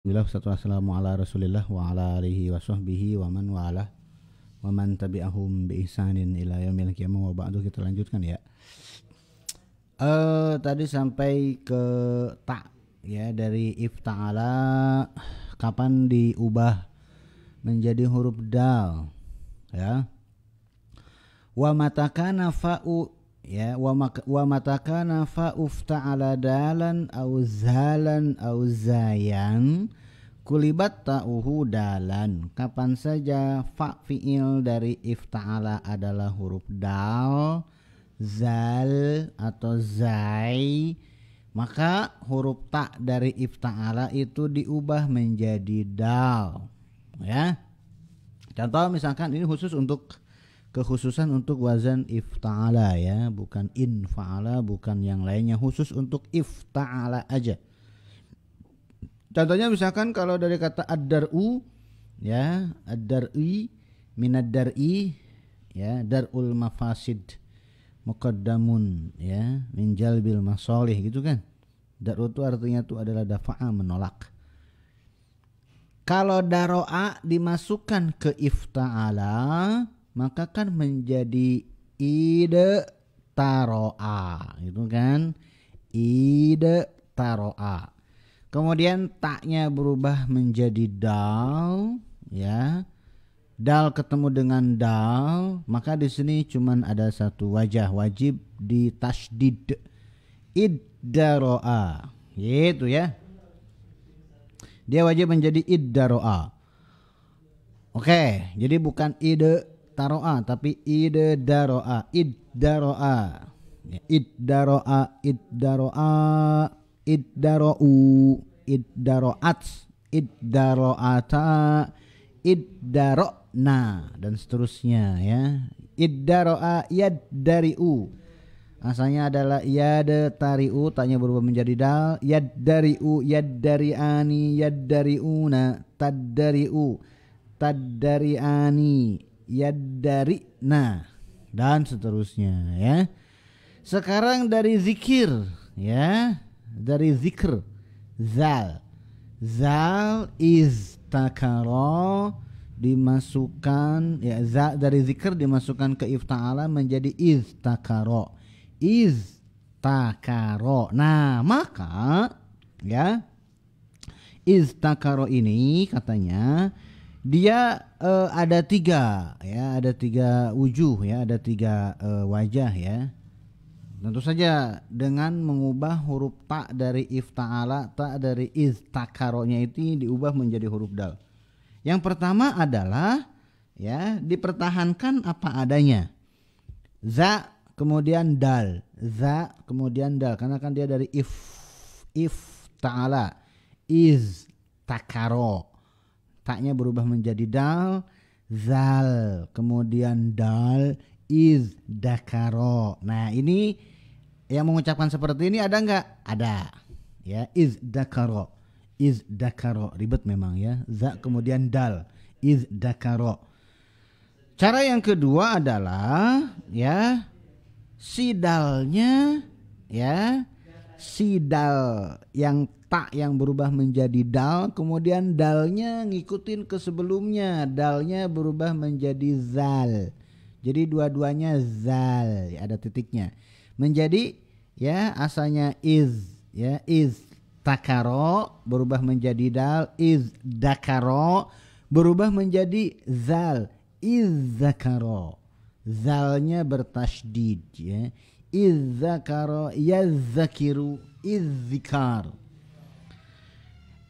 Wassalamu ala rasulillah wa ala alihi wa sahbihi wa man wala wa man tabi'ahum bi ihsanin ila yaumil qiyamah wa ba'du. Kita lanjutkan ya. Tadi sampai ke ta ya, dari ifta'ala kapan diubah menjadi huruf dal ya. Wa matakana fa'u ya, wa matakana fa ufta'ala dalan au zalan au zayan kulibat ta'uhu dalan. Kapan saja fa fi'il dari ifta'ala adalah huruf dal, zal atau zai, maka huruf ta dari ifta'ala itu diubah menjadi dal ya. Contoh misalkan ini khusus untuk kekhususan untuk wazan ifta'ala ya, bukan infa'ala, bukan yang lainnya, khusus untuk ifta'ala aja. Contohnya misalkan kalau dari kata ad-dar'u ya, ad-dar'i minad dar'i ya, dar'ul mafasid muqaddamun ya min jalbil masalih gitu kan. Dar'u itu artinya itu adalah dafa'a, menolak. Kalau daro'a dimasukkan ke ifta'ala maka kan menjadi ide taro'a gitu kan, ide taro'a. Kemudian taknya berubah menjadi dal ya, dal ketemu dengan dal, maka di sini cuman ada satu wajah, wajib di tasydid, iddaro'a gitu ya, dia wajib menjadi iddaro'a. Oke, jadi bukan ide taro'a tapi ide daro'a, iddaro'a ya, iddaro'a, iddaro'a, iddaro'u, iddaro'at, iddaro'ata, iddaro'na dan seterusnya ya. Iddaro'a yaddari'u, asalnya adalah yadtari'u, taknya berubah menjadi dal, yaddari'u, yaddari'ani, yaddari'una, taddari'u, taddari'ani, yaddari'na dan seterusnya ya. Sekarang dari zikir ya, dari zikr, zal, zal istakara dimasukkan ya, zal dari zikr dimasukkan ke ifta'ala menjadi istakara, istakara. Nah maka ya, istakara ini katanya dia ada tiga ya, ada tiga wujuh ya, ada tiga wajah ya. Tentu saja dengan mengubah huruf ta dari ifta'ala, ta dari istakaronya itu diubah menjadi huruf dal. Yang pertama adalah ya, dipertahankan apa adanya, za kemudian dal, za kemudian dal, karena kan dia dari ifta'ala, istakaro, taknya berubah menjadi dal, zal kemudian dal, izdakaro. Nah ini yang mengucapkan seperti ini ada enggak? Ada ya, izdakaro, izdakaro, ribet memang ya, za kemudian dal, izdakaro. Cara yang kedua adalah ya, sidalnya ya, sidal yang tak yang berubah menjadi dal, kemudian dalnya ngikutin ke sebelumnya, dalnya berubah menjadi zal. Jadi dua-duanya zal, ya, ada titiknya. Menjadi ya, asalnya iz ya, iz takaro berubah menjadi dal, iz dakaro berubah menjadi zal, iz zakaro. Zalnya bertasydid ya. Iz zakaro yazzakiru, iz zikar.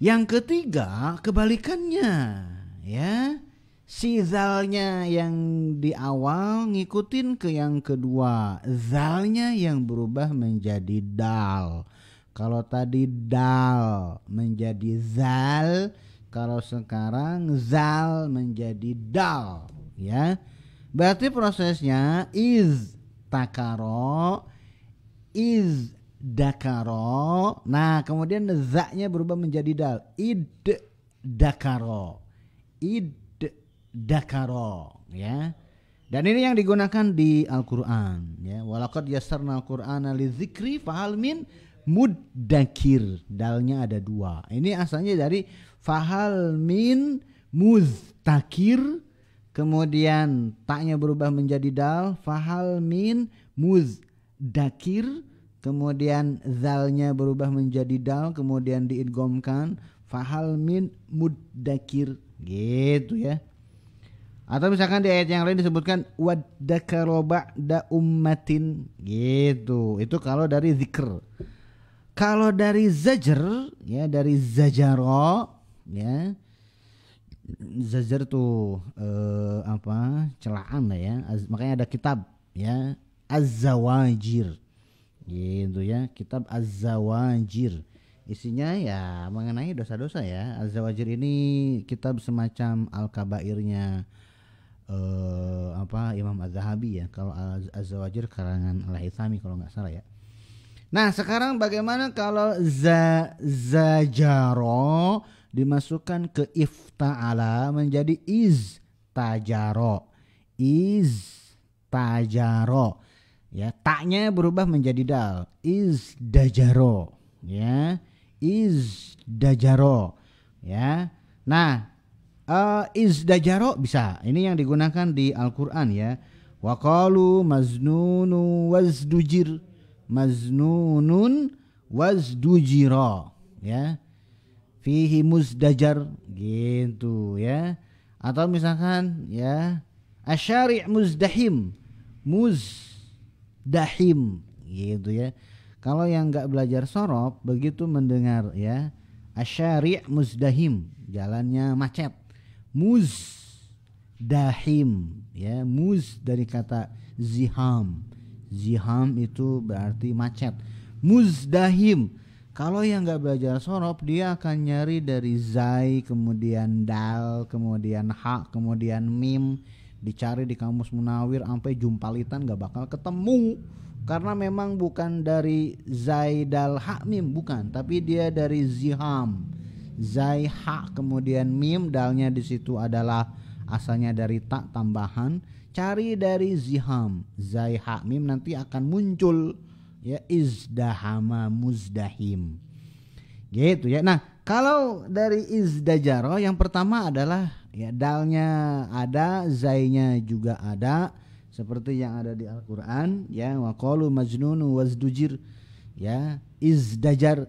Yang ketiga kebalikannya ya, si zalnya yang di awal ngikutin ke yang kedua, zalnya yang berubah menjadi dal. Kalau tadi dal menjadi zal, kalau sekarang zal menjadi dal ya. Berarti prosesnya iz takaro, iz dakaro. Nah kemudian za-nya berubah menjadi dal, id dakaro, id dakaro ya. Dan ini yang digunakan di Al-Qur'an ya. Walaqad yassarnal Qur'ana lidzikri fahal min muddakir, dalnya ada dua. Ini asalnya dari fahal min muztakir, kemudian taknya berubah menjadi dal, fahal min muzdakir, kemudian zalnya berubah menjadi dal, kemudian diidghamkan fahal min muddakir, gitu ya. Atau misalkan di ayat yang lain disebutkan waddakara ba'da ummatin, gitu. Itu kalau dari zikr. Kalau dari zajr, ya, dari zajaro, ya, zajr tuh celaan lah ya. Makanya ada kitab, ya, Az-Zawajir, gitu ya, kitab Az-Zawajir. Isinya ya mengenai dosa-dosa ya. Az-Zawajir ini kitab semacam Al-Kabairnya Imam Az-Zahabi ya. Kalau Az-Zawajir karangan Al-Haythami kalau nggak salah ya. Nah sekarang bagaimana kalau zajaro dimasukkan ke ifta'ala menjadi iztajaro, ya, taknya berubah menjadi dal, izdajaro, ya, izdajaro, ya. Nah izdajaro bisa, ini yang digunakan di Al-Quran ya. Waqalu maznunu wazdujir, maznunun wazdujira, ya, fihi muzdajar, gitu ya. Atau misalkan ya asyari' muzdahim, muzdahim, gitu ya. Kalau yang nggak belajar sorof begitu mendengar ya asyari' muzdahim, jalannya macet, muzdahim, ya, muz dari kata ziham, ziham itu berarti macet, muzdahim. Kalau yang nggak belajar sorof dia akan nyari dari zai, kemudian dal, kemudian ha, kemudian mim, dicari di kamus Munawir sampai jumpalitan nggak bakal ketemu, karena memang bukan dari zai dal ha mim, bukan, tapi dia dari ziham, zai ha kemudian mim, dalnya di situ adalah asalnya dari tak tambahan. Cari dari ziham, zai ha mim, nanti akan muncul ya izdahama muzdahim, gitu ya. Nah kalau dari izdajaro yang pertama adalah ya dalnya ada, zainya juga ada, seperti yang ada di Al-Quran ya, waqalu majnunu wazdujir, ya, izdajar,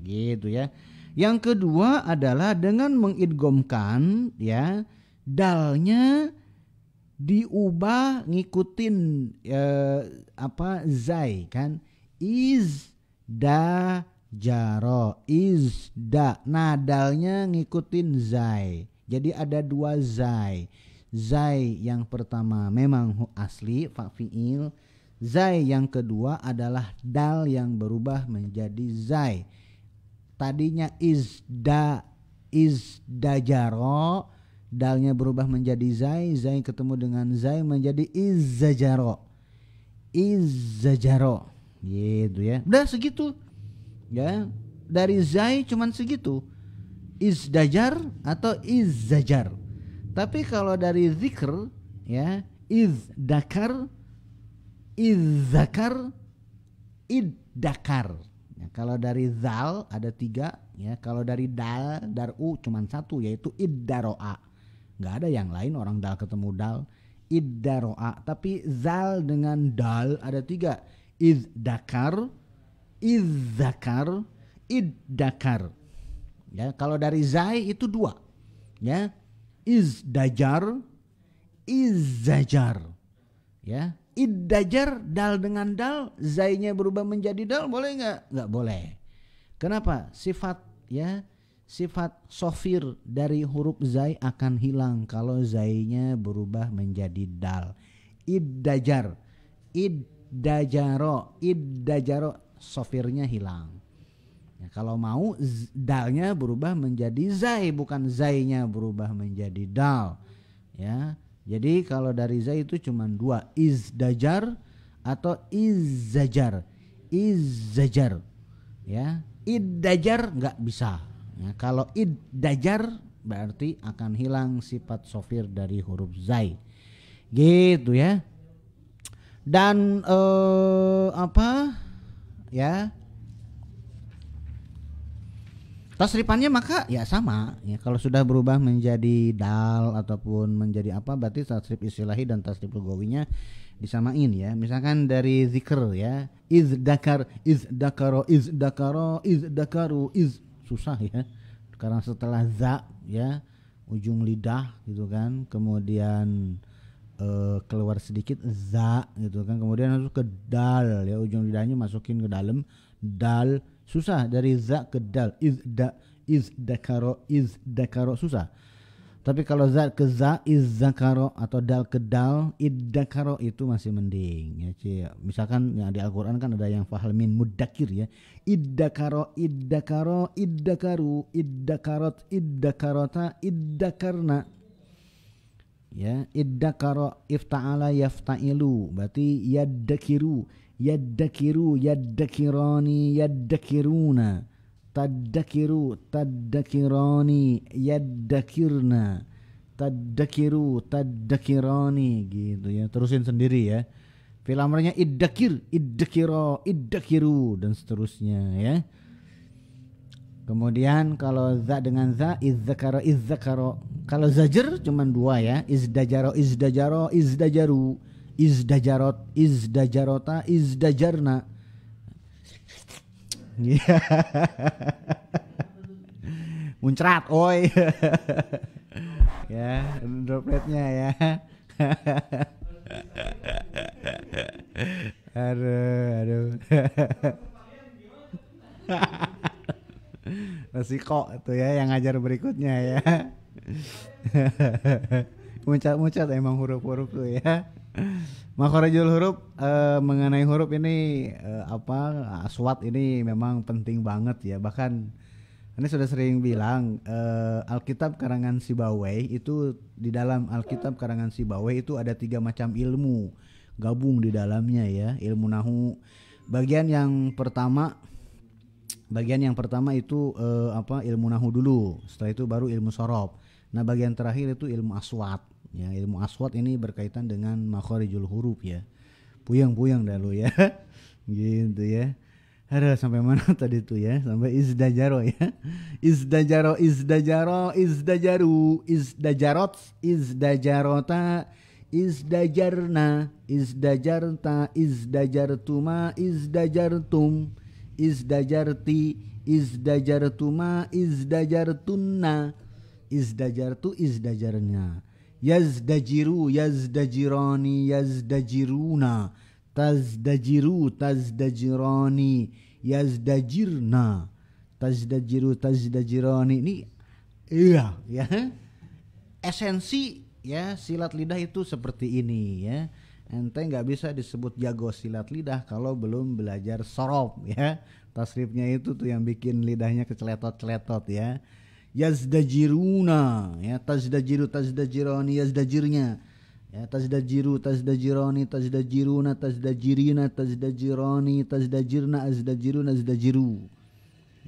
gitu ya. Yang kedua adalah dengan mengidghamkan ya dalnya diubah ngikutin zai kan, izdajaro, izda, nadalnya ngikutin zai. Jadi ada dua zai. Zai yang pertama memang asli fa fi'il, zai yang kedua adalah dal yang berubah menjadi zai. Tadinya izdajaro, dalnya berubah menjadi zai, zai ketemu dengan zai menjadi izzajaro, gitu ya. Udah segitu ya, dari zai cuman segitu, izdajar atau izzajar. Tapi kalau dari zikr ya, izdakar, izzakar, iddakar. Ya, kalau dari zal ada 3 ya, kalau dari daru cuman 1 yaitu iddaroa. Nggak ada yang lain, orang dal ketemu dal, iddaroa. Tapi zal dengan dal ada 3, izdakar, izzakar, iddakar. Ya, kalau dari zai itu 2 ya, izdajar, izzajar, ya. Iddajar dal dengan dal, zainya berubah menjadi dal, boleh nggak? Nggak boleh. Kenapa? Sifat ya, sifat sofir dari huruf zai akan hilang kalau zainya berubah menjadi dal. Iddajar, iddajaro, sofirnya hilang. Ya, kalau mau dalnya berubah menjadi zai, bukan zainya berubah menjadi dal, ya. Jadi kalau dari zai itu cuma 2, izdajar atau izzajar, ya. Iddajar nggak bisa. Ya, kalau iddajar berarti akan hilang sifat sofir dari huruf zai, gitu ya. Dan ya, Tasrifannya maka ya sama ya, kalau sudah berubah menjadi dal ataupun menjadi apa berarti tasrif istilahi dan tasrif lugawinya disamain ya. Misalkan dari zikr ya, izdakar, izdakaro, izdakaro, izdakaru, susah ya. Karena setelah za ya ujung lidah gitu kan, kemudian keluar sedikit za gitu kan, kemudian masuk ke dal ya, ujung lidahnya masukin ke dalam dal, susah dari za ke dal, izdakaro susah. Tapi kalau za ke za, izzakaro atau dal ke dal, iddakaro itu masih mending ya. Misalkan yang di Al-Qur'an kan ada yang fahal min muddakir ya. Iddakaro, iddakaro, iddakaru, iddakarot, iddakarota, iddakarna. Ya, iddakaro ifta'ala yafta'ilu berarti yaddakiru, yaddakiru, yaddakirani, yaddakiruna, taddakiru, taddakirani, yaddakirna, taddakiru, taddakirani gitu ya. Terusin sendiri ya. Fi'il amrnya iddakir, iddakiro, iddakiru dan seterusnya ya. Kemudian kalau za dengan za, izzakaro, izzakaro. Kalau zajer cuma dua ya, izdajaro, izdajaro, izdajaru, izdajarot, izdajarota, izdajarna. Muncrat, oi. Ya, dropletnya ya. Aduh. Resiko itu ya yang ngajar berikutnya ya. Muncrat emang huruf-huruf tuh ya. Makhorijul huruf, mengenai huruf ini aswat ini memang penting banget ya. Bahkan ini sudah sering bilang Alkitab karangan Sibawai itu, di dalam Alkitab karangan Sibawai itu ada 3 macam ilmu gabung di dalamnya ya. Ilmu nahu bagian yang pertama itu ilmu nahu dulu, setelah itu baru ilmu sorof. Nah bagian terakhir itu ilmu aswat ya. Ilmu aswat ini berkaitan dengan makhorijul huruf ya. Puyeng dah lu ya. Gitu ya. Ada sampai mana tadi tuh ya? Sampai izdajaro ya. Izdajaro, izdajaro, izdajaru, izdajarot, izdajarota, izdajarna, izdajarta, izdajartuma, izdajartum, izdajarti, izdajartuma, izdajartunna, izdajartu, izdajarnya. Yazdajiru, yazdajirani, yazdajiruna, tazdajiru, tazdajirani, yazdajirna, tazdajiru, tazdajirani. Ini iya ya. Esensi ya silat lidah itu seperti ini ya. Ente nggak bisa disebut jago silat lidah kalau belum belajar sorof ya. Tasrifnya itu tuh yang bikin lidahnya keceletot-celetot ya. Yazdajiruna ya, tazdajiru, tazdajirani, yazdajirnya ya, tazdajiru, tazdajirani, tazdajiruna, tazdajirina, tazdajirani, tazdajirna, azdajiruna, azdajiru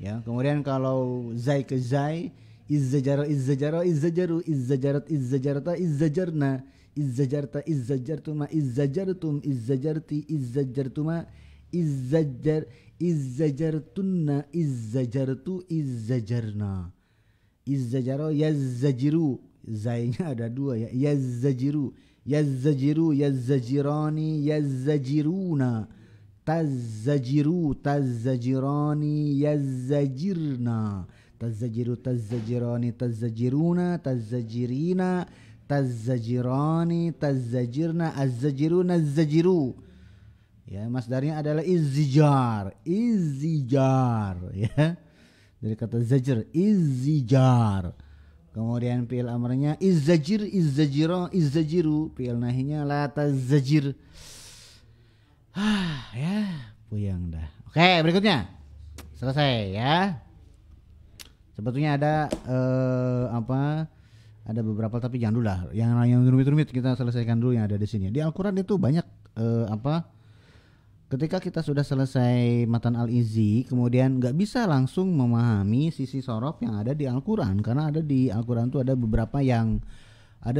ya. Kemudian kalau zai ke zai, izzajaro, izzajaro, izzajaru, izzajarat, izzajarta, izzajarna, izzajarta, izzajartuma, izzajartum, izzajarti, izzajartuma, izzajartunna, izzajartu, izzajarna. Izzajaro, yazzajiru, zainya ada 2 ya. Yazzajiru, yazzajiru, yazzajirani, yazzajiruna, tazzajiru, tazzajirani, yazzajirna, tazzajiru, tazzajirani, tazzajiruna, tazzajirina, tazzajirani, tazzajirna, azzajiruna, azzajiru ya. Masdarnya adalah izzijar, izzijar ya, dari kata zajar, izzijar. Kemudian fi'il amrnya izzajir, izzajiro, izzajiru. Fi'il nahinya la tazajir. Ya, puyeng dah. Oke, berikutnya. Selesai ya. Sebetulnya ada ada beberapa, tapi jangan dulu lah. Yang rumit-rumit kita selesaikan dulu yang ada di sini. Di Al-Qur'an itu banyak ketika kita sudah selesai matan al-izzi, kemudian nggak bisa langsung memahami sisi sorof yang ada di Al-Quran, karena ada di Al-Quran itu ada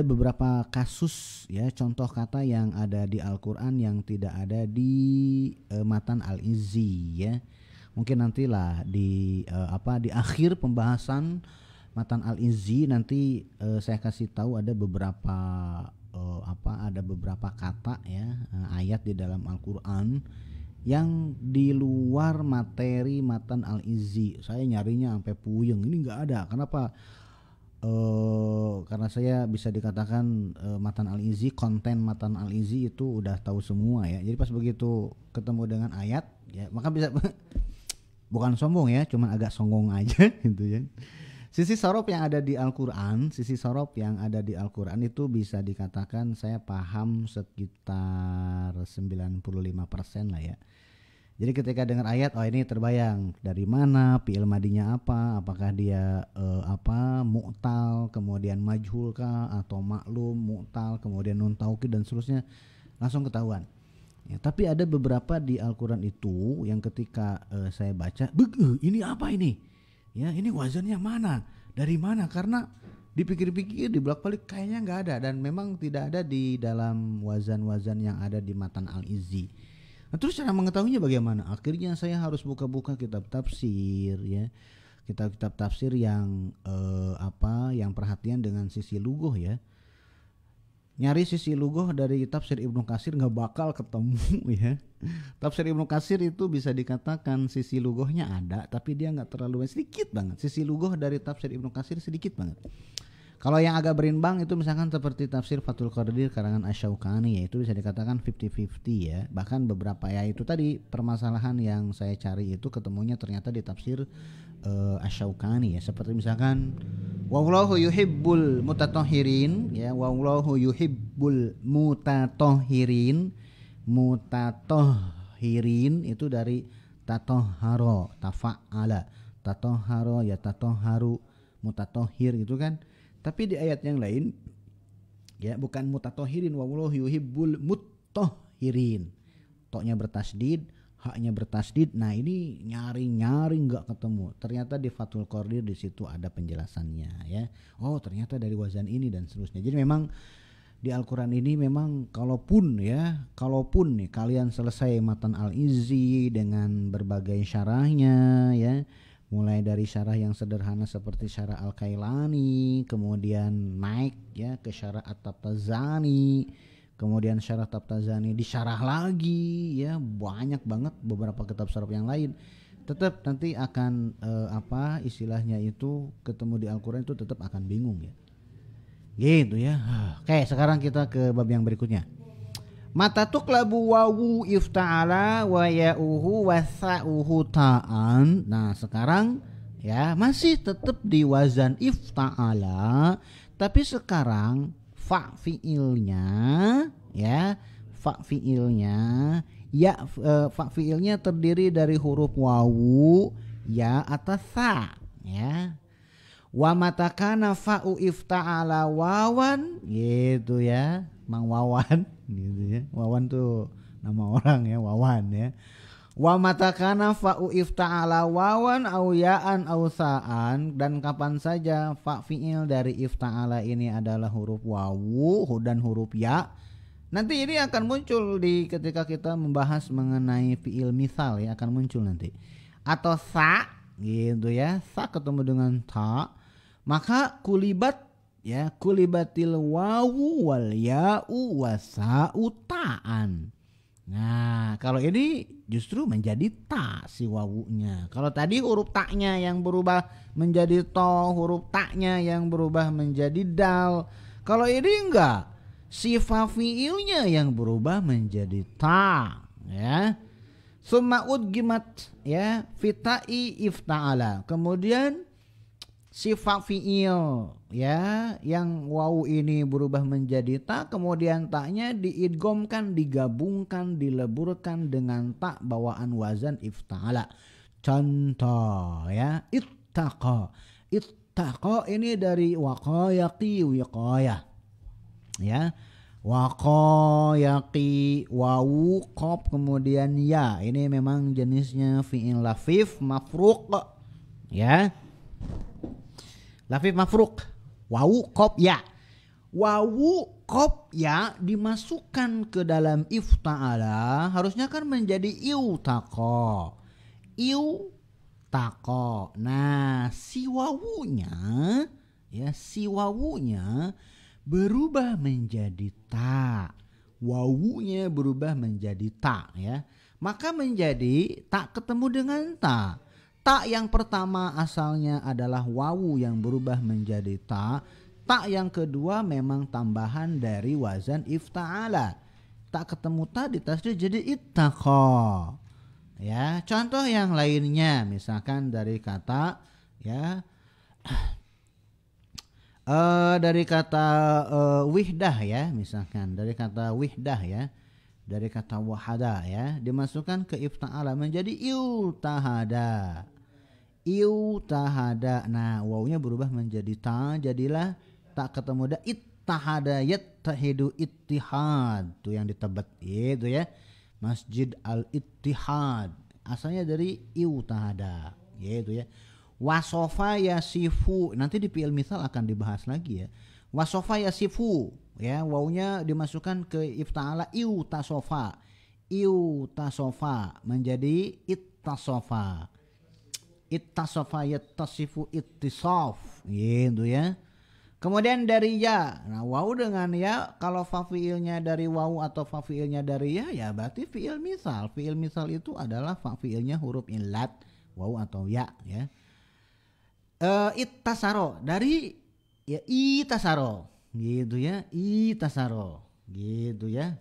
beberapa kasus ya, contoh kata yang ada di Al-Quran yang tidak ada di matan al-izzi ya. Mungkin nantilah di di akhir pembahasan Matan Al-Izzi nanti saya kasih tahu ada beberapa ada beberapa kata ya, ayat di dalam Al-Qur'an yang di luar materi Matan Al-Izzi. Saya nyarinya sampai puyeng, ini nggak ada. Kenapa? Karena saya bisa dikatakan Matan Al-Izzi, konten Matan Al-Izzi itu udah tahu semua ya. Jadi pas begitu ketemu dengan ayat ya, maka bisa bukan sombong ya, cuma agak songong aja gitu ya. Sisi sorop yang ada di Al-Quran, itu bisa dikatakan saya paham sekitar 95% lah ya. Jadi ketika dengar ayat, oh ini terbayang dari mana, fi'il madinya apa, apakah dia mu'tal, kemudian majhul kah, atau maklum, mu'tal, kemudian nun taukid dan seterusnya, langsung ketahuan. Ya, tapi ada beberapa di Al-Quran itu yang ketika saya baca, ini apa ini? Ya ini wazannya mana? Dari mana? Karena dipikir-pikir dibolak-balik kayaknya nggak ada, dan memang tidak ada di dalam wazan-wazan yang ada di Matan Al-Izzi. Nah, terus cara mengetahuinya bagaimana? Akhirnya saya harus buka-buka kitab tafsir ya, kitab-kitab tafsir yang yang perhatian dengan sisi lughah ya. Nyari sisi lughah dari tafsir Ibnu Katsir nggak bakal ketemu ya. Tafsir Ibnu Katsir itu bisa dikatakan sisi lughahnya ada, tapi dia nggak terlalu sedikit banget. Sisi lughah dari tafsir Ibnu Katsir sedikit banget. Kalau yang agak berimbang itu misalkan seperti tafsir Fathul Qadir karangan Asy-Syaukani, ya itu bisa dikatakan 50-50 ya. Bahkan beberapa ya itu tadi permasalahan yang saya cari itu ketemunya ternyata di tafsir Asy-Syaukani ya. Seperti misalkan wallahu yuhibbul mutatahhirin ya, wallahu yuhibbul mutatahhirin. Mutatahhirin itu dari tatahhara, tafa'ala. Tatahhara ya tatahharu, mutatahhir gitu kan. Tapi di ayat yang lain ya bukan mutatahhirin, wallahu yuhibbul mutahhirin. Toknya bertasdid, haknya bertasdid. Nah, ini nyari-nyari enggak ketemu. Ternyata di Fathul Qadir di situ ada penjelasannya ya. Oh, ternyata dari wazan ini dan seterusnya. Jadi memang di Al-Qur'an ini memang kalaupun nih kalian selesai Matan Al-Izzi dengan berbagai syarahnya ya, mulai dari syarah yang sederhana seperti syarah Al-Kailani, kemudian naik ya ke syarah At-Tabtazani, kemudian syarah Tabtazani disyarah lagi ya, banyak banget beberapa kitab syarah yang lain. Tetap nanti akan istilahnya itu ketemu di Al-Qur'an itu tetap akan bingung ya. Gitu ya. Oke, sekarang kita ke bab yang berikutnya. Mata tuklabu wawu ifta'ala wa ya'uhu wa sa'uhu ta'an. Nah sekarang ya masih tetap di wazan ifta'ala, tapi sekarang fa fi'ilnya ya, fa fi'ilnya terdiri dari huruf wawu, ya atau sa ya. Wa matakana fa'u ifta'ala wawan gitu ya, Mang Wawan gitu ya. Wawan tuh nama orang ya, Wawan ya. Wa matakana fa'u ifta'ala wawan au ya'an au sa'an, dan kapan saja fa fi'il dari ifta'ala ini adalah huruf wawu dan huruf ya. Nanti ini akan muncul di ketika kita membahas mengenai fi'il misal ya, akan muncul nanti. Atau sa gitu ya, sa ketemu dengan ta, maka kulibatil wawu wal ya'u wasa'u ta'an. Nah kalau ini justru menjadi ta si wawunya. Kalau tadi huruf taknya yang berubah menjadi to, huruf taknya yang berubah menjadi dal. Kalau ini enggak, si fa fi'ilnya yang berubah menjadi ta ya. Summa udgimat ya fita'i ifta'ala. Kemudian sifat fi'il ya yang wawu ini berubah menjadi ta, kemudian taknya diidghamkan, digabungkan, dileburkan dengan tak bawaan wazan ifta'ala. Contoh ya, ittaqa ini dari waqayaqi wiqayah ya, waqayaqi wawu qaf kemudian ya, ini memang jenisnya fi'il lafif mafruq ya. Lafif mafruq, wawu qaf ya. Wawu qaf ya dimasukkan ke dalam ifta'ala harusnya kan menjadi iutaqa. iu tako. Nah, si wawunya ya, si wawunya berubah menjadi ta. Wawunya berubah menjadi ta ya. Maka menjadi tak ketemu dengan ta. Ta yang pertama asalnya adalah wawu yang berubah menjadi ta. Ta yang kedua memang tambahan dari wazan ifta'ala. Tak ketemu ta ditasdid jadi ittaqa. Ya, contoh yang lainnya misalkan dari kata ya dari kata wihdah ya, misalkan dari kata wihdah ya, dari kata wahada ya, dimasukkan ke ifta'ala menjadi iutahada. Iutahada. Nah, wawunya berubah menjadi ta, jadilah tak ketemu da ittahada yattahidu ittihad. Tuh yang ditebet itu ya. Masjid al-Ittihad asalnya dari iutahada gitu ya. Wasofa yasifu, nanti di fi'il mithal akan dibahas lagi ya. Wasofa yasifu ya, wawunya dimasukkan ke ifta'ala iutasofa. Iutasofa menjadi ittasofa. Ittasofa yattasifu ittisof gitu ya. Kemudian dari ya, nah waw dengan ya, kalau fafiilnya dari waw atau fafiilnya dari ya, ya berarti fiil misal. Fiil misal itu adalah fafiilnya huruf illat, waw atau ya. Ittasaro dari ya itasaro, gitu ya, itasaro, gitu ya.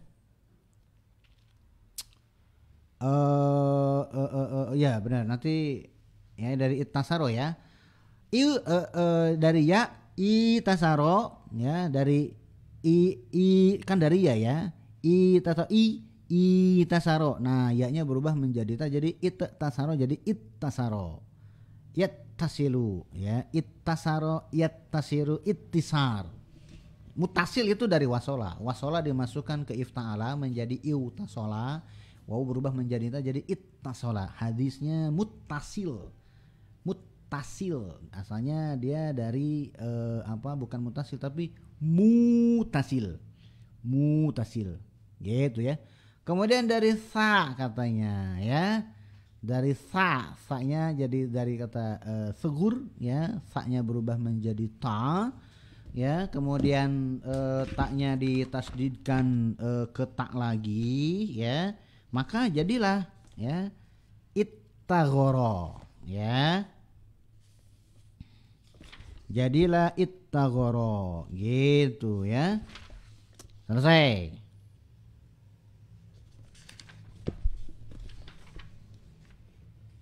Ya benar, nanti ya dari ittasaro ya. Dari ya itasaro ya, dari i kan dari ya itasaro. Nah, ya-nya berubah menjadi ta, jadi ittasaro jadi ittasaro. Yattasilu ya, ittasaro yattasiru ittisar. Mutasil itu dari wasola. Wasola dimasukkan ke ifta'ala menjadi iutasola. Waw berubah menjadi ta jadi ittasola. Hadisnya muttasil. Mutasil asalnya dia dari bukan mutasil tapi mutasil gitu ya. Kemudian dari sa katanya ya, dari sa-nya jadi dari kata segur ya, sa-nya berubah menjadi ta ya, kemudian ta-nya ditasdidkan ke ta lagi ya, maka jadilah ya ittagoro ya. Jadilah ittagoro gitu ya. Selesai.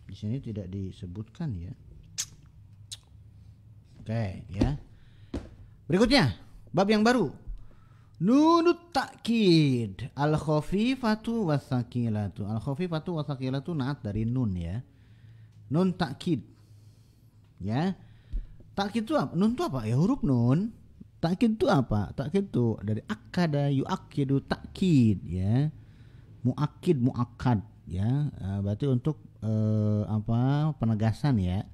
Di sini tidak disebutkan ya. Oke ya. Berikutnya bab yang baru. Nunut takkid al khafifatu wasakilatu. Al khafifatu wasakilatu naat dari nun ya. Nun takkid ya. Takkid itu apa? Nun itu apa? Ya huruf nun. Takkid itu apa? Takkid itu dari akada yuakidu takkid ya. Muakid muakad ya. Berarti untuk penegasan ya.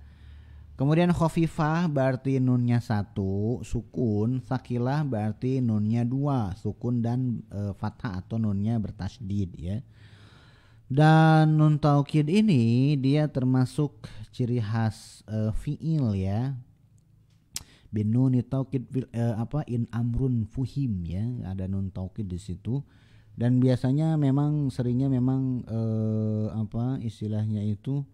Kemudian khafifah berarti nunnya 1 sukun, sakilah berarti nunnya 2 sukun dan fathah atau nunnya bertasdid ya. Dan nun taukid ini dia termasuk ciri khas fiil ya. Bin nuni taukid in amrun fuhim ya, ada nun taukid di situ. Dan biasanya memang seringnya memang istilahnya itu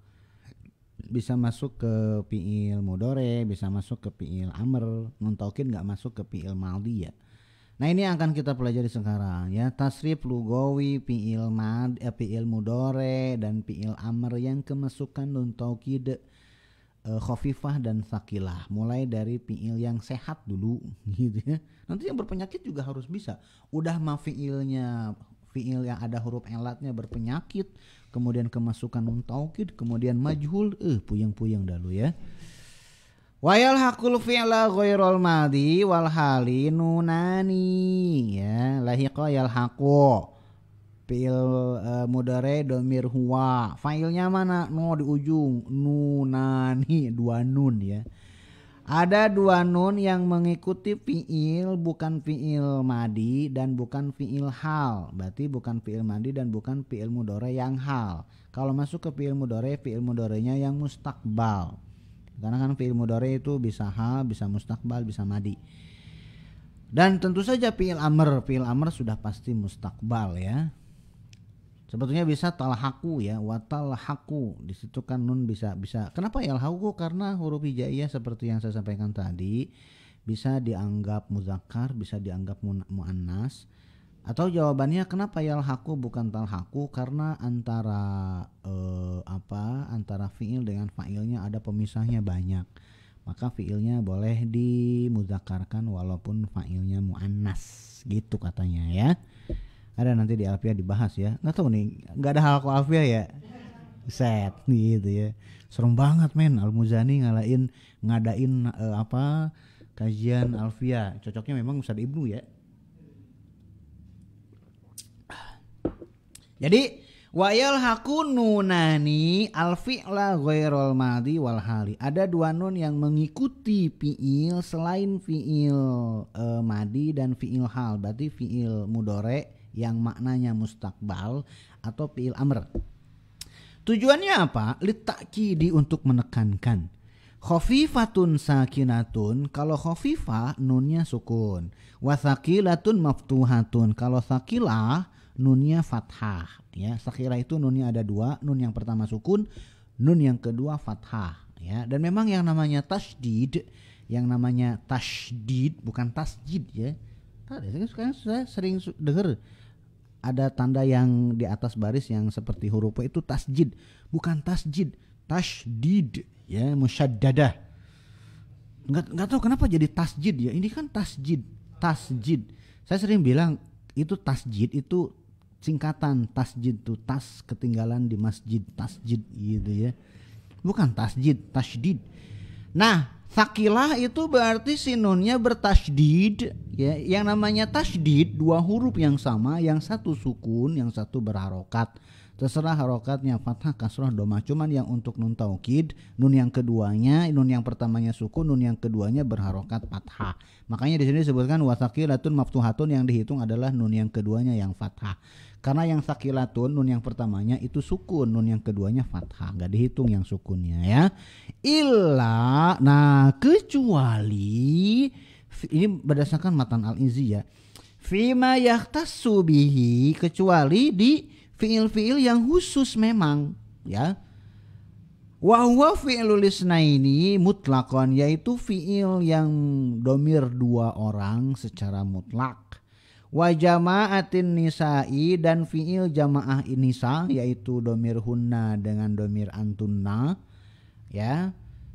bisa masuk ke fiil mudhari, bisa masuk ke fiil amr. Nun taukid enggak masuk ke fiil madhi ya. Nah, ini akan kita pelajari sekarang ya, tasrif lugawi fiil mudhari dan fiil amr yang kemasukan nun taukid khafifah dan sakilah, mulai dari fiil yang sehat dulu gitu ya. Nanti yang berpenyakit juga harus bisa. Udah mah fiil yang ada huruf elatnya berpenyakit, kemudian kemasukan nun taukid, kemudian majhul, puyeng-puyeng dulu ya. Wayal hakul fi'la ghairul madhi wal hali nunani ya, lahiqa yal haqu fi'il mudhari dhamir huwa, failnya mana? No di ujung, nunani 2 nun ya. Ada dua nun yang mengikuti fiil, bukan fiil madi dan bukan fiil hal. Berarti bukan fiil madi dan bukan fiil mudhari yang hal. Kalau masuk ke fiil mudhari'nya yang mustakbal. Karena kan fiil mudhari itu bisa hal, bisa mustakbal, bisa madi. Dan tentu saja fiil amr sudah pasti mustakbal ya. Sebetulnya bisa talhaku ya, watalhaku. Di situ kan nun bisa. Kenapa yalhaku? Karena huruf hijaiyah seperti yang saya sampaikan tadi bisa dianggap muzakkar, bisa dianggap muannas. Atau jawabannya kenapa yalhaku bukan talhaku? Karena antara antara fiil dengan fa'ilnya ada pemisahnya banyak. Maka fiilnya boleh dimudzakarkan walaupun fa'ilnya muannas, gitu katanya ya. Ada nanti di Alfiah dibahas ya. Nggak tahu nih, nggak ada hal Alfiah ya. Set gitu ya. Serem banget men, Al-Muzani ngadain kajian Alfiah. Cocoknya memang Ustaz Ibnu ya. Jadi wayal haku nunani al-fi'la ghairul madhi wal hali. Ada dua nun yang mengikuti fi'il selain fi'il madi dan fi'il hal. Berarti fi'il mudhari yang maknanya mustakbal atau fi'il amr. Tujuannya apa? Litakidi, untuk menekankan. Khafifatun sakinatun, kalau khafifah nunnya sukun. Wa thaqilatun maftuhatun, kalau thaqilah nunnya fathah ya. Thaqilah itu nunnya ada dua, nun yang pertama sukun, nun yang kedua fathah ya. Dan memang yang namanya tasydid bukan tasjid ya. Sekarang saya sering dengar ada tanda yang di atas baris yang seperti huruf P itu tasjid, bukan tasjid, tasydid ya, musyaddadah. Enggak tahu kenapa jadi tasjid ya. Ini kan tasjid. Saya sering bilang itu tasjid itu singkatan, tasjid tuh tas ketinggalan di masjid, tasjid gitu ya. Bukan tasjid, tasydid. Nah, thaqilah itu berarti sinunnya bertasydid ya. Yang namanya tasydid dua huruf yang sama, yang satu sukun, yang satu berharokat. Terserah harokatnya fathah, kasrah, domah. Cuman yang untuk nun taukid, nun yang pertamanya sukun, nun yang keduanya berharokat fathah. Makanya di sini disebutkan wasaqilatun maftuhatun, yang dihitung adalah nun yang keduanya yang fathah. Karena yang saqilatun nun yang pertamanya itu sukun, nun yang keduanya fathah, enggak dihitung yang sukunnya ya. Kecuali ini berdasarkan matan Al-Izzi ya. Fima yahtassu bihi, kecuali di fiil-fiil yang khusus memang ya. Wa huwa fi'lul isnaini mutlaqan, yaitu fiil yang domir dua orang secara mutlak. Wa jama'atin nisa'i, dan fiil jamaah nisa yaitu domir hunna dengan domir antunna ya.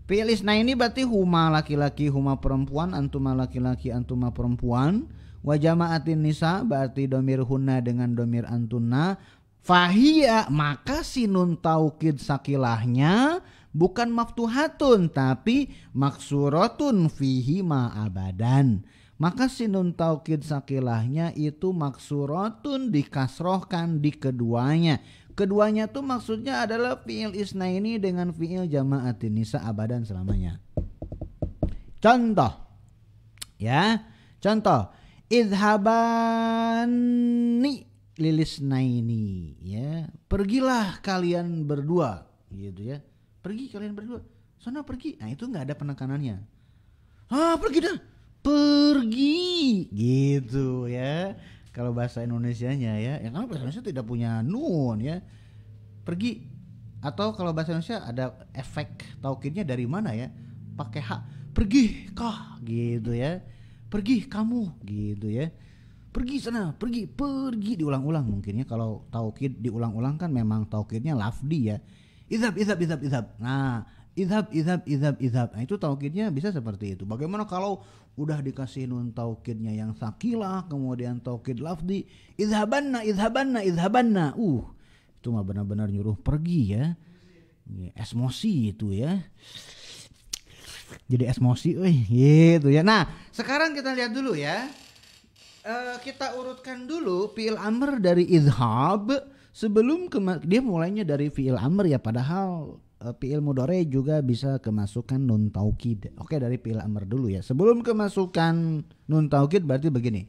Fiil isnaini berarti huma laki-laki, huma perempuan, antuma laki-laki, antuma perempuan. Wa jama'atin nisa berarti domir hunna dengan domir antunna. Fahiyya, maka si nun taukid sakilahnya bukan maftuhatun tapi maksuratun fihi ma abadan. Maka si nun taukid sakilahnya itu maksuratun, dikasrohkan di keduanya. Keduanya tuh maksudnya adalah fi'il isnaini dengan fi'il jama'atin nisa abadan selamanya. Contoh ya, contoh idhabani lilisnaini ya, pergilah kalian berdua gitu ya. Pergi kalian berdua, sana pergi. Nah itu nggak ada penekanannya. Pergi dah, pergi gitu ya. Kalau bahasa Indonesianya ya, karena bahasa Indonesia tidak punya nun ya. Pergi, atau kalau bahasa Indonesia ada efek taukidnya dari mana ya? Pakai hak. Pergi kah gitu ya. Pergi kamu gitu ya. Pergi sana, pergi diulang-ulang mungkin ya. Kalau taukid diulang-ulang kan memang taukidnya lafdi ya. Idhab. Nah, idhab. Nah, itu taukidnya bisa seperti itu. Bagaimana kalau udah dikasih nun taukidnya yang sakilah, kemudian taukid lafdi, idhabanna. Itu mah benar-benar nyuruh pergi ya. Esmosi itu ya. Jadi esmosi gitu ya. Nah, sekarang kita lihat dulu ya. Kita urutkan dulu fi'il amr dari idhab sebelum dia mulainya dari fi'il amr ya, padahal fiil mudhari juga bisa kemasukan nun taukid. Oke, dari fiil amr dulu ya. Sebelum kemasukan nun taukid berarti begini.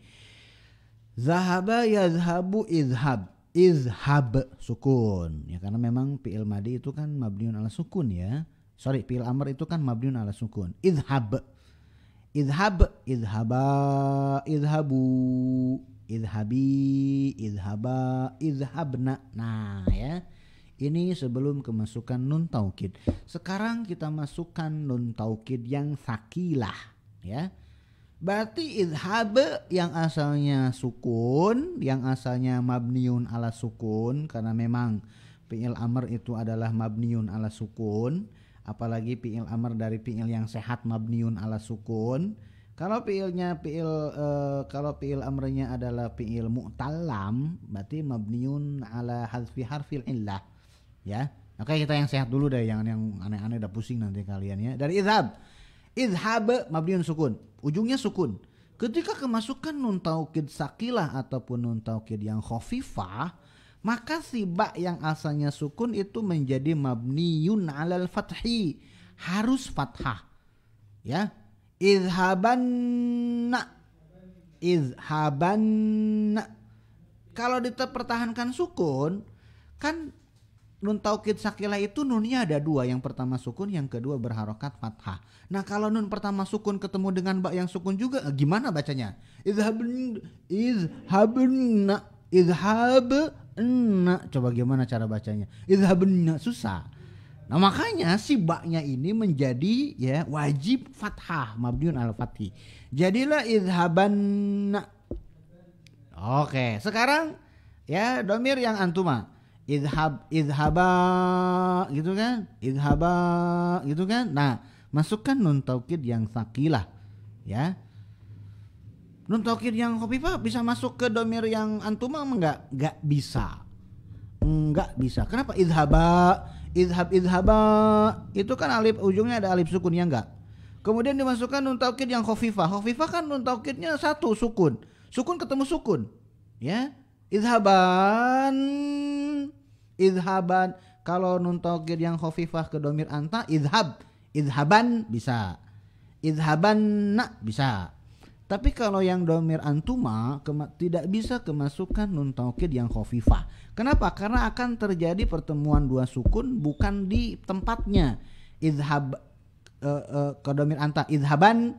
Zahaba yazhabu izhab. Izhab sukun. Ya karena memang fiil madi itu kan mabniun ala sukun ya. Sorry, fiil amr itu kan mabniun ala sukun. Izhab. Izhab, izhaba, izhabu, izhabi, izhaba, izhabna. Nah ya, ini sebelum kemasukan nun taukid. Sekarang kita masukkan nun taukid yang sakilah ya. Berarti izhab yang asalnya sukun, yang asalnya mabniun ala sukun, karena memang fi'il amr itu adalah mabniun ala sukun. Apalagi fi'il amr dari fi'il yang sehat mabniun ala sukun. Kalau kalau fi'il amrnya adalah fi'il mu'tallam, berarti mabniun ala hadfi harfil illah. Ya. Oke, kita yang sehat dulu deh, jangan yang aneh-aneh udah pusing nanti kalian ya. Dari izhab. Izhab mabniun sukun, ujungnya sukun. Ketika kemasukan nun taukid sakilah ataupun nun taukid yang khafifah, maka si ba yang asalnya sukun itu menjadi mabniyun alal fathi, harus fathah ya. Izhabanna, izhabanna. Kalau dipertahankan sukun kan nun taukid sakilah itu nunnya ada dua, yang pertama sukun, yang kedua berharokat fathah. Nah kalau nun pertama sukun ketemu dengan ba yang sukun juga, gimana bacanya? Izhabun, izhabunna, izhabunna. Coba gimana cara bacanya? Izhabunna, susah. Nah makanya si ba-nya ini menjadi ya wajib fathah, mabniun al fathi. Jadilah izhabanna. Oke, sekarang ya domir yang antuma. Izhaba gitu kan? Izhaba gitu kan? Nah, masukkan nun taukid yang sakilah ya. Nun taukid yang khafifah bisa masuk ke domir yang antuma enggak? Enggak bisa. Enggak bisa. Kenapa? Izhaba, izhaba. Itu kan alif, ujungnya ada alif sukun ya enggak? Kemudian dimasukkan nun taukid yang khafifah. Khafifah kan nun taukidnya satu sukun. Sukun ketemu sukun. Ya. Izhaban, izhaban. Kalau nun taukid yang khafifah ke domir anta, izhab, izhaban bisa. Izhabanna bisa. Tapi kalau yang domir antuma tidak bisa kemasukan nun taukid yang khafifah. Kenapa? Karena akan terjadi pertemuan dua sukun bukan di tempatnya. Izhab ke domir anta, izhaban,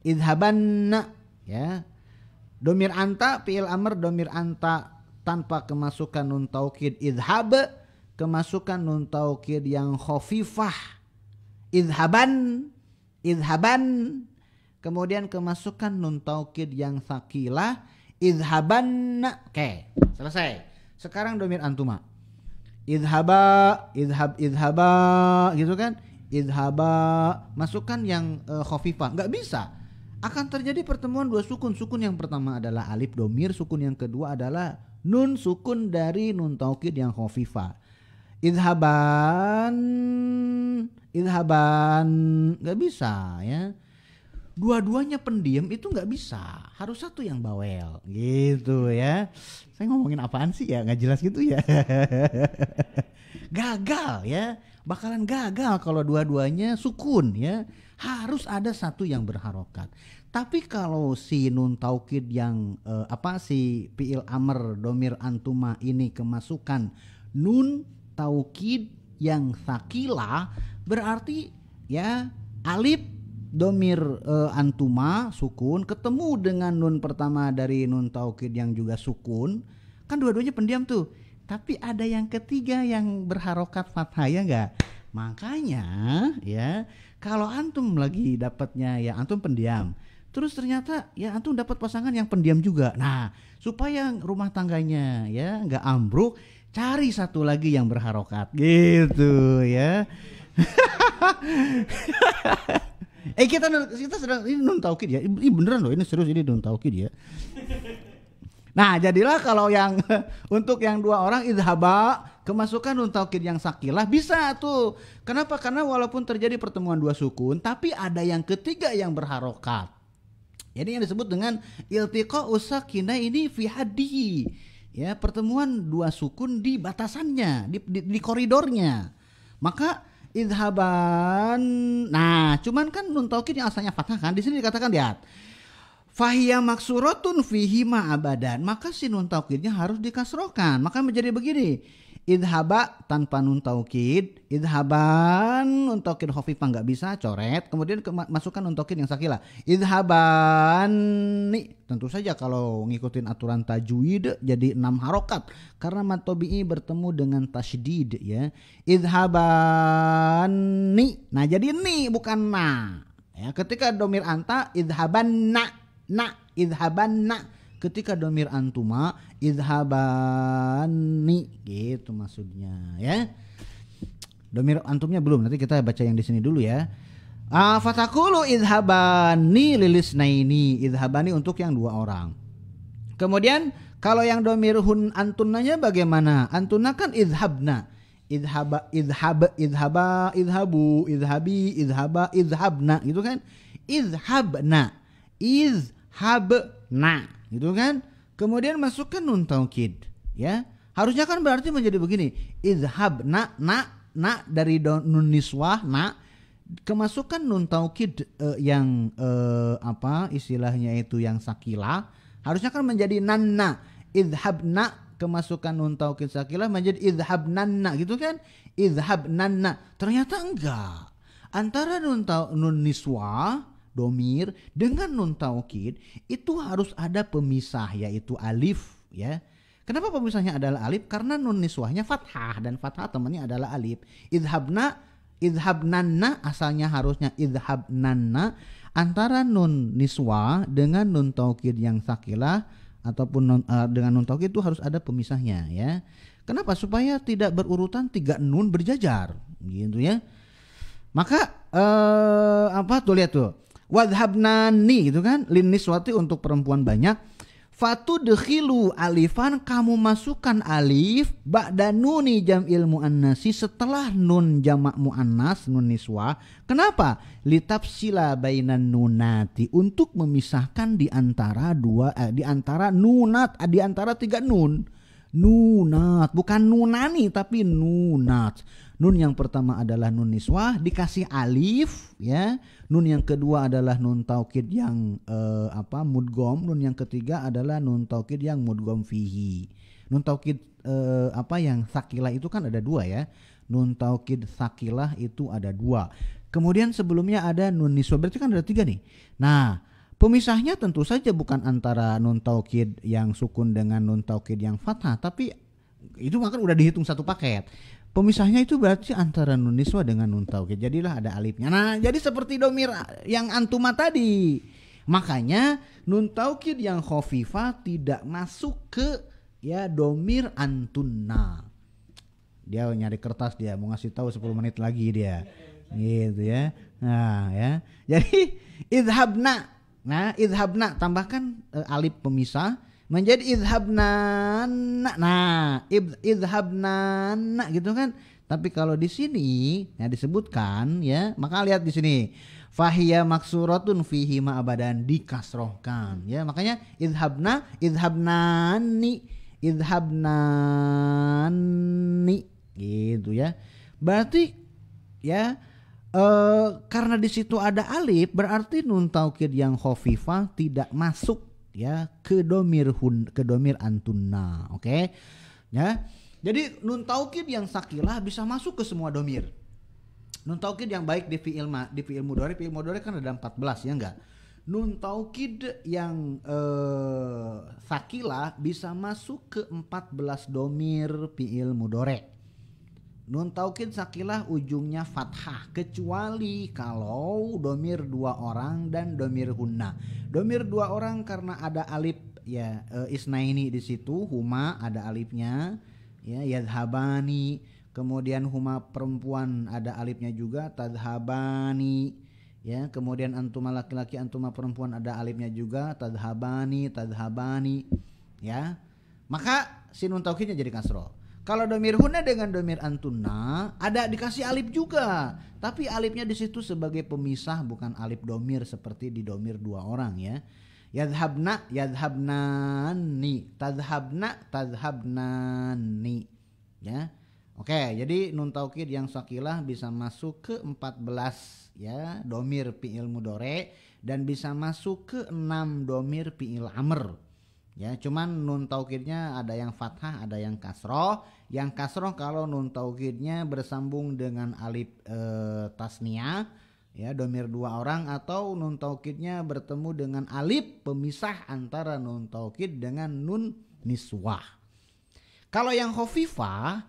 izhabanna ya. Domir anta, fi'il amr domir anta tanpa kemasukan nun taukid izhab, kemasukan nun taukid yang khafifah. Izhaban, izhaban. Kemudian kemasukan nun taukid yang sakilah, izhabanna. Oke, selesai. Sekarang domir antuma. Izhaba, izhaba gitu kan? Izhaba, masukkan yang khafifah. Enggak bisa. Akan terjadi pertemuan dua sukun. Sukun yang pertama adalah alif domir, sukun yang kedua adalah nun sukun dari nun taukid yang khafifah. Izhaban, izhaban, nggak bisa ya. Dua-duanya pendiam itu nggak bisa, harus satu yang bawel gitu ya. Saya ngomongin apaan sih ya, nggak jelas gitu ya. Gagal ya, bakalan gagal kalau dua-duanya sukun ya. Harus ada satu yang berharokat. Tapi kalau si nun taukid yang si fi'il amr domir antuma ini kemasukan nun taukid yang sakilah, berarti ya alif domir antuma sukun ketemu dengan nun pertama dari nun taukid yang juga sukun, kan dua-duanya pendiam tuh. Tapi ada yang ketiga yang berharokat fathah ya enggak? Makanya ya kalau antum lagi dapatnya ya antum pendiam, terus ternyata ya antum dapat pasangan yang pendiam juga. Nah, supaya rumah tangganya ya nggak ambruk, cari satu lagi yang berharokat gitu ya. Kita sedang ini nun taukid ya. Ini beneran loh, ini serius, ini nun taukid ya. Nah, jadilah kalau yang untuk yang dua orang izhaba kemasukan nun taukid yang sakilah bisa tuh. Kenapa? Karena walaupun terjadi pertemuan dua sukun, tapi ada yang ketiga yang berharokat. Jadi yang disebut dengan iltiqa'us sakinah ini fi haddihi. Ya, pertemuan dua sukun di batasannya, di koridornya. Maka idhaban. Nah, cuman kan nun taukid yang asalnya fathah kan, di sini dikatakan lihat. Fahiya maksuratun fihi ma abadan. Maka si nun taukidnya harus dikasrokan. Maka menjadi begini. Idhaba tanpa nun taukid, idhaban nun taukid khafifah nggak bisa, coret. Kemudian masukkan nun taukid yang sakilah. Idhabani. Tentu saja kalau ngikutin aturan tajwid jadi 6 harokat karena mad tabi'i bertemu dengan tasydid ya. Idhabani. Nah, jadi ni bukan na. Ya, ketika domir anta idhabanna, na idhabanna. Ketika domir antuma idhabani, gitu maksudnya ya. Domir antumnya belum, nanti kita baca yang di sini dulu ya. Fatakulu idhabani lilisnaini, idhabani untuk yang 2 orang. Kemudian kalau yang domir hun antunanya bagaimana? Antuna kan idhabna, idhaba, idhabu, idhabi, idhaba, idhabna, gitu kan? Idhabna, idhabna, gitu kan? Kemudian masukkan nun taukid ya. Harusnya kan berarti menjadi begini. Idhabna, na dari nun niswah na, kemasukan nun taukid yang apa istilahnya itu yang sakilah, harusnya kan menjadi nanna. Idhabna, kemasukan nun taukid sakilah menjadi idhabnanna, gitu kan? Idhabnanna. Ternyata enggak. Antara nun niswah domir dengan nun taukid itu harus ada pemisah, yaitu alif ya. Kenapa pemisahnya adalah alif? Karena nun niswahnya fathah dan fathah temannya adalah alif. Idhabna, idhabnanna asalnya harusnya idhabnanna. Antara nun niswah dengan nun taukid yang sakilah ataupun dengan nun taukid itu harus ada pemisahnya ya. Kenapa? Supaya tidak berurutan 3 nun berjajar gitu ya. Maka apa tuh, lihat tuh. Wadhabnani, gitu kan, lin niswati untuk perempuan banyak. Fatudkhilu alifan, kamu masukkan alif ba'da nuni jam'il muannasi, setelah nun jamak muannas nun niswah. Kenapa? Litafsila bainan nunati, untuk memisahkan di antara di antara nunat, di antara 3 nun. Nunat, bukan nunani tapi nunat. Nun yang pertama adalah nun niswah dikasih alif ya. Nun yang kedua adalah nun taukid yang mudgham. Nun yang ketiga adalah nun taukid yang mudgham fihi. Nun taukid yang sakilah itu kan ada 2 ya. Nun taukid sakilah itu ada 2. Kemudian sebelumnya ada nun niswah, berarti kan ada 3 nih. Nah, pemisahnya tentu saja bukan antara nun taukid yang sukun dengan nun taukid yang fathah, tapi itu kan udah dihitung satu paket. Pemisahnya itu berarti antara nun niswah dengan nun taukid. Jadilah ada alifnya. Nah, jadi seperti domir yang antuma tadi. Makanya nun taukid yang khafifah tidak masuk ke ya domir antunna. Dia nyari kertas, dia mau ngasih tahu 10 menit lagi dia. Gitu ya. Nah, ya. Jadi idhabna. Nah, idhabna tambahkan alif pemisah menjadi idhabnanna. Nah, idhabnanna gitu kan. Tapi kalau di sini ya disebutkan ya, maka lihat di sini fahiya maksuratun fihi ma abadan, dikasrohkan ya. Makanya idhabna, idhabnani, idhabnani gitu ya. Berarti ya karena di situ ada alif, berarti nun taukid yang khafifah tidak masuk ya ke domir antunna. Oke. Ya. Jadi nun taukid yang sakilah bisa masuk ke semua domir. Nun taukid yang baik di fi'il mudhari kan ada 14 ya enggak? Nun taukid yang sakilah bisa masuk ke 14 domir fi'il mudhari. Nun taukid sakilah ujungnya fathah kecuali kalau domir 2 orang dan domir hunna. Domir 2 orang karena ada alif ya, isnaini di situ, huma ada alifnya ya, yadhabani. Kemudian huma perempuan ada alifnya juga, tadhabani ya. Kemudian antuma laki-laki, antuma perempuan ada alifnya juga, tadhabani, tadhabani ya. Maka si nun taukidnya jadi kasroh. Kalau domir hunna dengan domir antunna ada dikasih alif juga, tapi alifnya di situ sebagai pemisah, bukan alif domir seperti di domir 2 orang ya. Yadhabna, yadhabnani, tadhabna, tadhabnani ya. Oke, jadi nun taukid yang sakilah bisa masuk ke 14 ya domir fi'il mudhari dan bisa masuk ke 6 domir fi'il amr. Ya, cuman nun taukidnya ada yang fathah, ada yang kasroh. Yang kasroh kalau nun taukidnya bersambung dengan alif tasniyah, ya domir 2 orang, atau nun taukidnya bertemu dengan alif pemisah antara nun taukid dengan nun niswah. Kalau yang khafifah,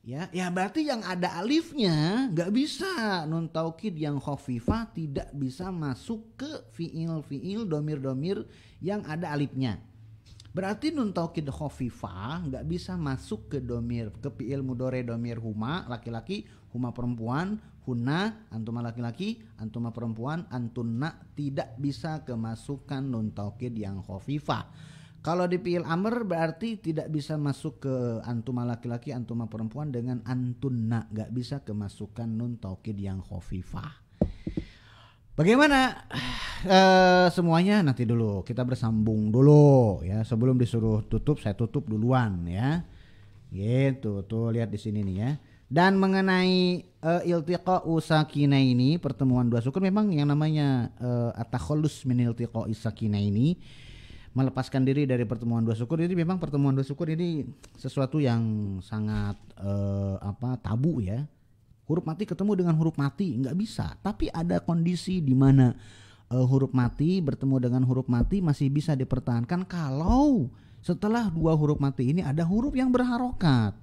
ya berarti yang ada alifnya nggak bisa. Nun taukid yang khafifah tidak bisa masuk ke fiil domir yang ada alifnya. Berarti nun taukid khafifah nggak bisa masuk ke domir, ke fiil mudhari domir huma laki-laki, huma perempuan, hunna antuma laki-laki, antuma perempuan, antunna, tidak bisa kemasukan nun taukid yang khafifah. Kalau di fi'il amr berarti tidak bisa masuk ke antuma laki-laki, antuma perempuan dengan antunna, nggak bisa kemasukan nun taukid yang khafifah. Bagaimana semuanya nanti dulu kita bersambung dulu ya, sebelum disuruh tutup saya tutup duluan ya. Gitu tuh lihat di sini nih ya. Dan mengenai iltiqa'u sakinaini, pertemuan dua sukun, memang yang namanya at-takhallus min iltiqa'i sakinaini, melepaskan diri dari pertemuan dua sukun, ini memang pertemuan dua sukun ini sesuatu yang sangat tabu ya. Huruf mati ketemu dengan huruf mati nggak bisa, tapi ada kondisi di mana huruf mati bertemu dengan huruf mati masih bisa dipertahankan kalau setelah dua huruf mati ini ada huruf yang berharokat.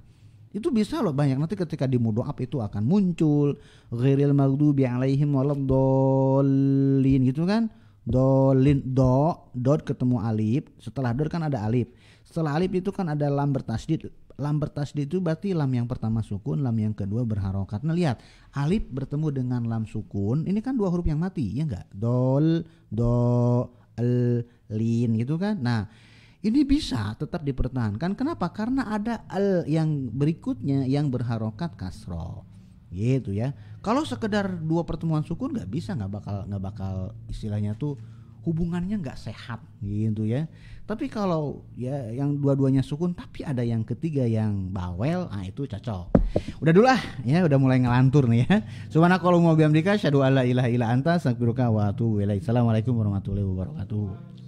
Itu bisa loh, banyak nanti ketika di mudhoaf itu akan muncul ghairil maghdubi alaihim waladdallin gitu kan. Dolin, dot ketemu alif, setelah dot kan ada alif, setelah alif itu kan ada lam bertasydid. Lam bertasydid itu berarti lam yang pertama sukun, lam yang kedua berharokat. Nah lihat, alif bertemu dengan lam sukun, ini kan dua huruf yang mati ya enggak, dol, do, lin gitu kan. Nah ini bisa tetap dipertahankan, kenapa? Karena ada al yang berikutnya yang berharokat kasroh gitu ya. Kalau sekedar dua pertemuan sukun nggak bisa, nggak bakal istilahnya tuh hubungannya nggak sehat gitu ya. Tapi kalau ya yang dua-duanya sukun tapi ada yang ketiga yang bawel, itu cocok. Udah dulu ya, udah mulai ngelantur nih ya. Subhanakallahumma wa bihamdika asyhadu alla ilaha illa anta astaghfiruka wa atubu ilaik. Assalamualaikum warahmatullahi wabarakatuh.